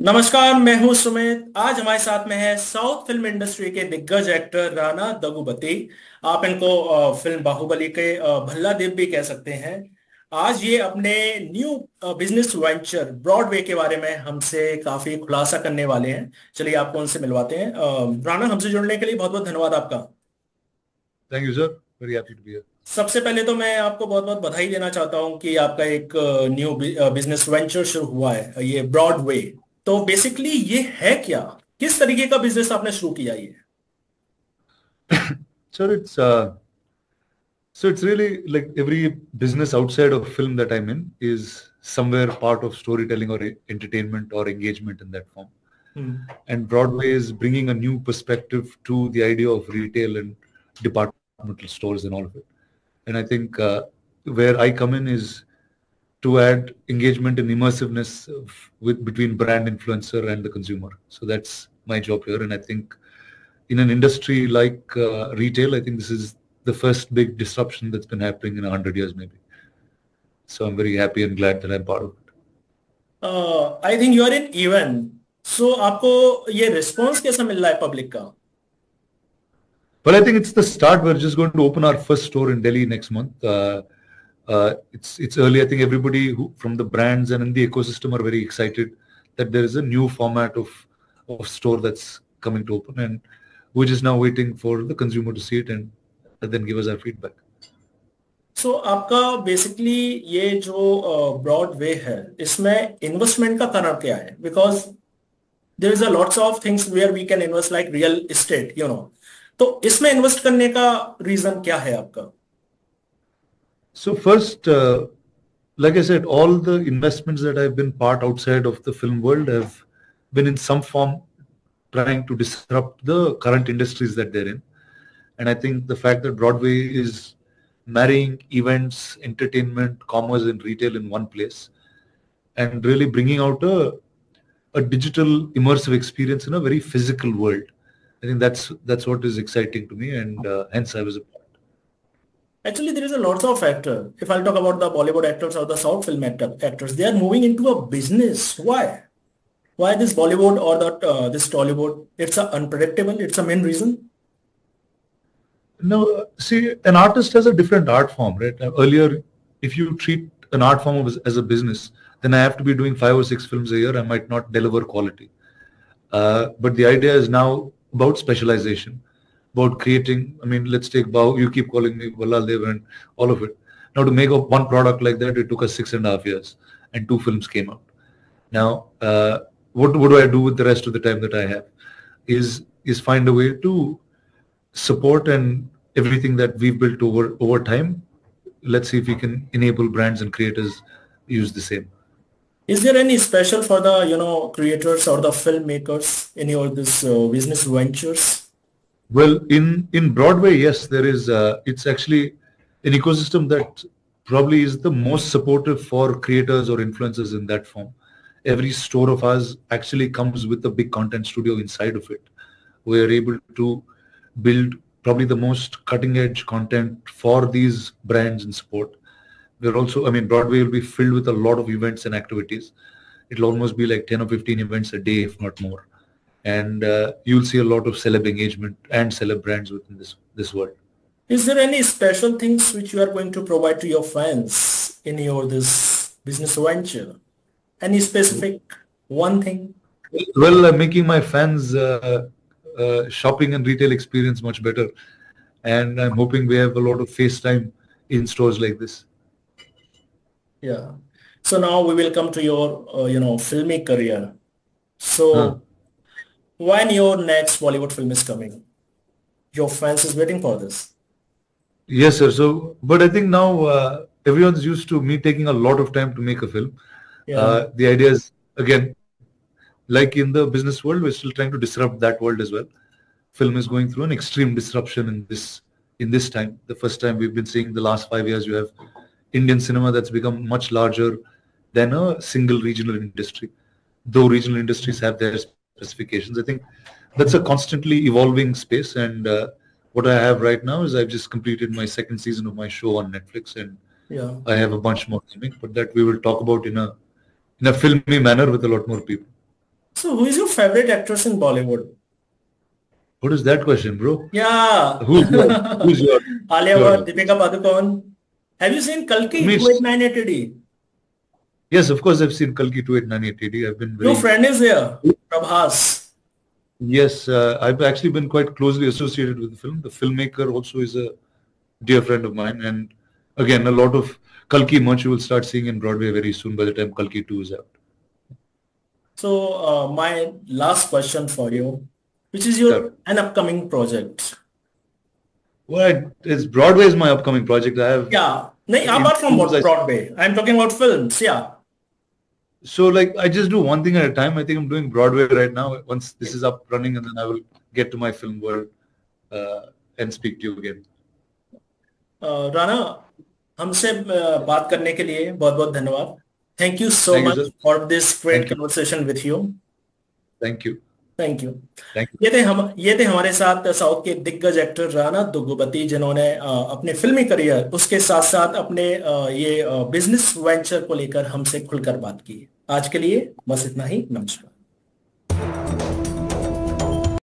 नमस्कार, मैं हूं सुमित। आज हमारे साथ में है साउथ फिल्म इंडस्ट्री के दिग्गज एक्टर राणा दगुबती। आप इनको फिल्म बाहुबली के भल्ला देव भी कह सकते हैं। आज ये अपने न्यू बिजनेस वेंचर ब्रॉडवे के बारे में हमसे काफी खुलासा करने वाले हैं। चलिए आपको उनसे मिलवाते हैं। राणा, हमसे जुड़ने के लिए बहुत बहुत धन्यवाद आपका। Thank you, sir. Very happy to be here. सबसे पहले तो मैं आपको बहुत बहुत बधाई देना चाहता हूं कि आपका एक न्यू बिजनेस वेंचर शुरू हुआ है, ये ब्रॉडवे। तो बेसिकली ये है क्या? किस तरीके का बिजनेस आपने शुरू किया ये? Sir, it's really like every business outside of film that I'm in is somewhere part of storytelling or entertainment or engagement in that form. And Broadway is bringing a new perspective to the idea of retail and departmental stores and all of it. And I think where I come in is to add engagement and immersiveness with between brand influencer and the consumer. So that's my job here. And I think in an industry like retail, I think this is the first big disruption that's been happening in 100 years maybe. So I'm very happy and glad that I'm part of it. I think you are in event. So आपको ये response कैसा मिल रहा है public का? Well, I think it's the start. We're just going to open our first store in Delhi next month. It's early. I think everybody from the brands and in the ecosystem are very excited that there is a new format of store that's coming to open, and we're just now waiting for the consumer to see it and then give us our feedback. सो आपका basically ये जो Broadway है, इसमें investment का कारण क्या है? Because there is a lots of things where we can invest like real estate, you know. तो इसमें इन्वेस्ट करने का रीजन क्या है आपका? So first, like I said, all the investments that I've been part outside of the film world have been in some form trying to disrupt the current industries that they're in. And I think the fact that Broadway is marrying events, entertainment, commerce, and retail in one place and really bringing out a digital immersive experience in a very physical world. I think that's what is exciting to me, and hence I was a part. Actually, there is a lots of factor. If I'll talk about the Bollywood actors or the South film actors, they are moving into a business. Why? Why this Bollywood or that this Tollywood? It's a unpredictable. It's a main reason. No, see, an artist has a different art form, right? Earlier, if you treat an art form as a business, then I have to be doing 5 or 6 films a year. I might not deliver quality. But the idea is now about specialization, about creating. I mean, let's take Bao. You keep calling me Ballal Dev and all of it. Now, to make one product like that, it took us 6.5 years, and 2 films came out. Now, what do I do with the rest of the time that I have? Is find a way to support and everything that we've built over time. Let's see if we can enable brands and creators use the same. Is there any special for the creators or the filmmakers in your this business ventures? Well, in Broadway, yes, there is. It's actually an ecosystem that probably is the most supportive for creators or influencers in that form. Every store of ours actually comes with a big content studio inside of it. We are able to build probably the most cutting edge content for these brands and support. We're also, I mean, Broadway will be filled with a lot of events and activities. It'll almost be like 10 or 15 events a day, if not more. And you'll see a lot of celeb engagement and celeb brands within this world. Is there any special things which you are going to provide to your fans in your this business venture? Any specific one thing? Well, I'm making my fans shopping and retail experience much better. And I'm hoping we have a lot of FaceTime in stores like this. Yeah. So now we will come to your, filmic career. So when your next Bollywood film is coming, your fans is waiting for this. Yes, sir. So, but I think now everyone's used to me taking a lot of time to make a film. Yeah. The idea is, again, like in the business world, we're still trying to disrupt that world as well. Film is going through an extreme disruption in this time. The first time we've been seeing the last 5 years, you have Indian cinema that's become much larger than a single regional industry. Though regional industries have their specifications, I think that's a constantly evolving space. And what I have right now is I've just completed my 2nd season of my show on Netflix, and I have a bunch more coming, but that we will talk about in a filmy manner with a lot more people. So who is your favorite actress in Bollywood? What is that question, bro? Yeah. Who's your, who's your, Alia your Bhatt, Deepika Padukone. Have you seen Kalki Miss? 2898 AD? Yes, of course, I've seen Kalki 2898 AD. I've been Your very. friend is here, Prabhas. Yes, I've actually been quite closely associated with the film. The filmmaker also is a dear friend of mine. And again, a lot of Kalki merch you will start seeing in Broadway very soon by the time Kalki 2 is out. So my last question for you, which is your an upcoming project? Well, it's Broadway is my upcoming project. I have. Yeah. Apart from what Broadway, I'm talking about films. Yeah. So like I just do one thing at a time. I think I'm doing Broadway right now. Once this is up running, and then I will get to my film world and speak to you again. Rana, हमसे बात करने के लिए बहुत बहुत धन्यवाद. Thank you so much for this great conversation with you. Thank you. Thank you. ये थे हमारे साथ साउथ के दिग्गज एक्टर राणा दग्गुबाती, जिन्होंने अपने फिल्मी करियर उसके साथ साथ अपने ये बिजनेस वेंचर को लेकर हमसे खुलकर बात की. आज के लिए बस इतना ही. नमस्कार.